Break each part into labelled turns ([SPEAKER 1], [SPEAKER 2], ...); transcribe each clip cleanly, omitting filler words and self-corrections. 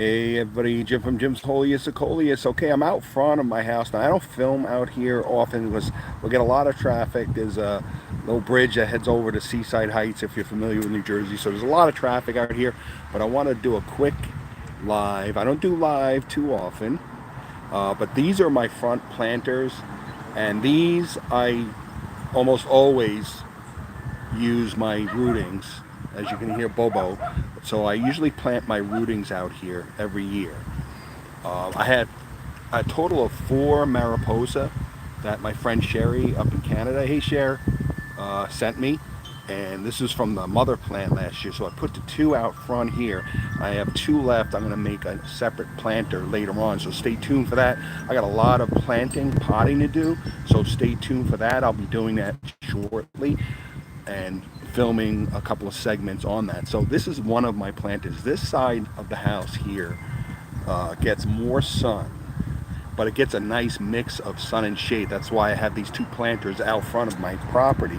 [SPEAKER 1] Hey everybody, Jim from Jim's Holiest of Coleus. Okay, I'm out front of my house now. I don't film out here often because we'll get a lot of traffic. There's a little bridge that heads over to Seaside Heights if you're familiar with New Jersey. So there's a lot of traffic out here, but I want to do a quick live. I don't do live too often, but these are my front planters, and these I almost always use my rootings. As you can hear Bobo. So I usually plant my rootings out here every year. I had a total of 4 Mariposa that my friend Sherry up in Canada, hey Cher, sent me. And this is from the mother plant last year. So I put the 2 out front here. I have 2 left. I'm going to make a separate planter later on. So stay tuned for that. I got a lot of planting, potting to do. So stay tuned for that. I'll be doing that shortly and filming a couple of segments on that. So this is one of my planters. This side of the house here gets more sun, but it gets a nice mix of sun and shade. That's why I have these 2 planters out front of my property,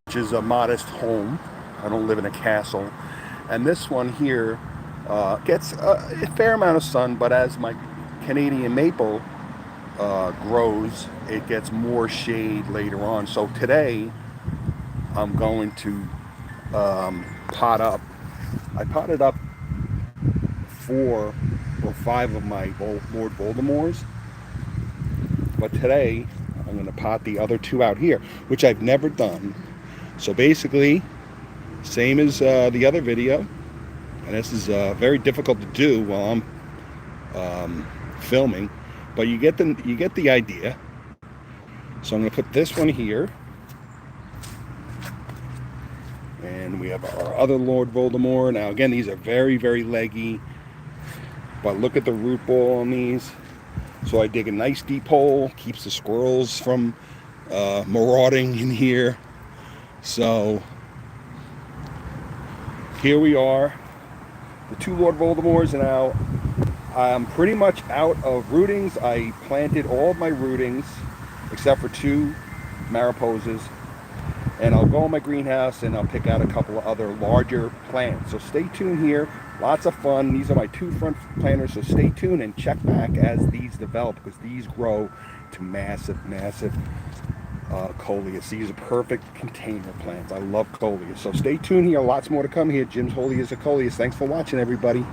[SPEAKER 1] which is a modest home. I don't live in a castle. And this one here gets a fair amount of sun, but as my Canadian maple grows, it gets more shade later on. So today I'm going to pot up. I potted up 4 or 5 of my Lord Voldemorts, but today I'm going to pot the other 2 out here, which I've never done. So basically, same as the other video, and this is very difficult to do while I'm filming, but you get the idea. So I'm going to put this one here. And we have our other Lord Voldemort. Now again, these are very, very leggy, but look at the root ball on these. So I dig a nice deep hole, keeps the squirrels from marauding in here. So here we are, the 2 Lord Voldemorts. And now I'm pretty much out of rootings. I planted all of my rootings except for 2 Mariposas. And I'll go in my greenhouse and I'll pick out a couple of other larger plants. So stay tuned here. Lots of fun. These are my 2 front planters. So stay tuned and check back as these develop, because these grow to massive, massive coleus. These are perfect container plants. I love coleus. So stay tuned here. Lots more to come here. Jim's Holiest of Coleus. Thanks for watching, everybody.